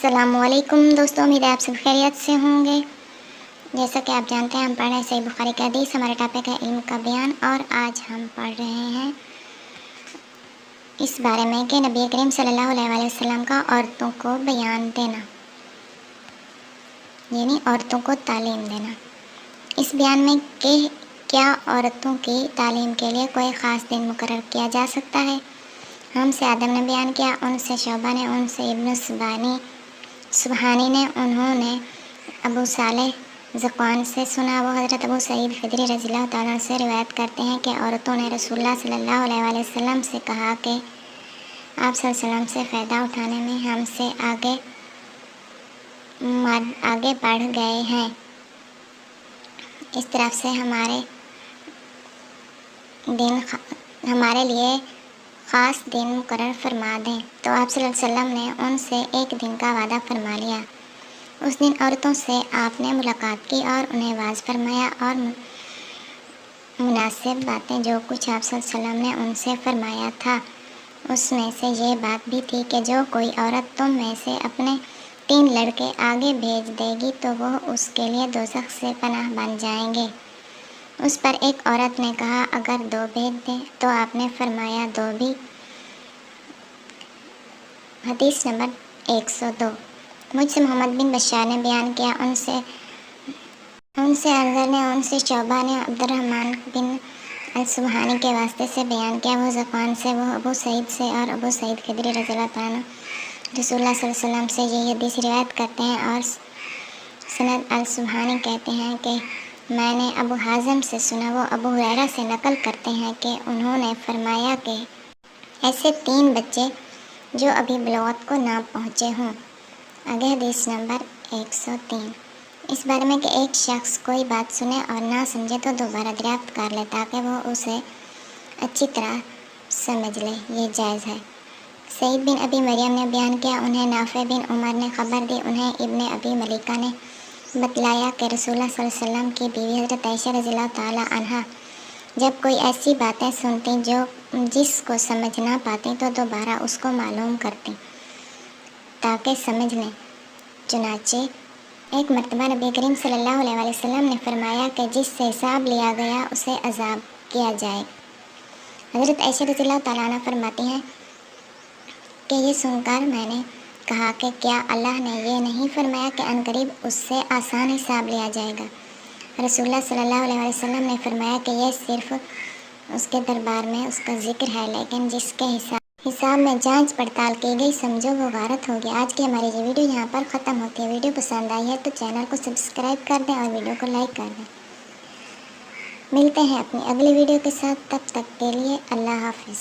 السلام علیکم دوستوں، امید ہے آپ سب خیریت سے ہوں گے۔ جیسا کہ آپ جانتے ہیں ہم پڑھ رہے ہیں صحیح بخاری کا حدیث، ہمارا ٹاپک ہے علم کا بیان، اور آج ہم پڑھ رہے ہیں اس بارے میں کہ نبی کریم صلی اللہ علیہ وسلم کا عورتوں کو بیان دینا، یعنی عورتوں کو تعلیم دینا۔ اس بیان میں کہ کیا عورتوں کی تعلیم کے لیے کوئی خاص دن مقرر کیا جا سکتا ہے؟ ہم سے آدم نے بیان کیا، ان سے شعبہ نے، ان سے ابن سبحانی نے، انہوں نے ابو صالح ذکوان سے سنا۔ وہ حضرت ابو سعید خدری رضی اللہ تعالیٰ سے روایت کرتے ہیں کہ عورتوں نے رسول اللہ صلی اللہ علیہ وسلم سے کہا کہ آپ صلی اللہ علیہ وسلم سے فائدہ اٹھانے میں ہم سے آگے بڑھ گئے ہیں، اس طرف سے ہمارے لیے خاص دن مقرر فرما دیں۔ تو آپ صلی اللہ علیہ وسلم نے ان سے ایک دن کا وعدہ فرما لیا۔ اس دن عورتوں سے آپ نے ملاقات کی اور انہیں واعظ فرمایا اور مناسب باتیں جو کچھ آپ صلی اللہ علیہ وسلم نے ان سے فرمایا تھا، اس میں سے یہ بات بھی تھی کہ جو کوئی عورت تم میں سے اپنے 3 لڑکے آگے بھیج دے گی تو وہ اس کے لیے دوزخ سے پناہ بن جائیں گے۔ اس پر ایک عورت نے کہا اگر 2 بھیج دیں تو آپ نے فرمایا 2 بھی۔ حدیث نمبر 102۔ مجھ سے محمد بن بشار نے بیان کیا، ان سے انظر نے، ان سے شعبہ نے عبد الرحمن بن السبحانی کے واسطے سے بیان کیا، وہ ذکوان سے، وہ ابو سعید سے، اور ابو سعید خدری رضی اللہ تعالیٰ رسول اللہ صلی اللہ علیہ وسلم سے یہی حدیث روایت کرتے ہیں، اور سند السبحانی کہتے ہیں کہ میں نے ابو حازم سے سنا۔ وہ ابو ہریرہ سے نقل کرتے ہیں کہ انہوں نے فرمایا کہ ایسے 3 بچے جو ابھی بلوغت کو نہ پہنچے ہوں۔ آگے حدیث نمبر 103۔ اس بارے میں کہ ایک شخص کوئی بات سنے اور نہ سمجھے تو دوبارہ دریافت کر لے تاکہ وہ اسے اچھی طرح سمجھ لے، یہ جائز ہے۔ سعید بن ابی مریم نے بیان کیا، انہیں نافع بن عمر نے خبر دی، انہیں ابن ابی ملیکہ نے بتلایا کہ رسول اللہ صلی اللہ علیہ وسلم کی بیوی حضرت عائشہ رضی اللہ تعالیٰ عنہا جب کوئی ایسی باتیں سنتی جس کو سمجھ نہ پاتی تو دوبارہ اس کو معلوم کرتی تاکہ سمجھ لیں۔ چنانچہ ایک مرتبہ نبی کریم صلی اللہ علیہ وسلم نے فرمایا کہ جس سے حساب لیا گیا اسے عذاب کیا جائے۔ حضرت عائشہ رضی اللہ تعالیٰ عنہ فرماتی ہیں کہ یہ سن کر میں نے کہا کہ کیا اللہ نے یہ نہیں فرمایا کہ عنقریب اس سے آسان حساب لیا جائے گا؟ رسول اللہ صلی اللہ علیہ وسلم نے فرمایا کہ یہ صرف اس کے دربار میں اس کا ذکر ہے، لیکن جس کے حساب میں جانچ پڑتال کی گئی سمجھو وہ غارت ہوگی۔ آج کی ہماری یہ ویڈیو یہاں پر ختم ہوتی ہے۔ ویڈیو پسند آئی ہے تو چینل کو سبسکرائب کر دیں اور ویڈیو کو لائک کر دیں۔ ملتے ہیں اپنی اگلی ویڈیو کے ساتھ، تب تک کے لیے اللہ حافظ۔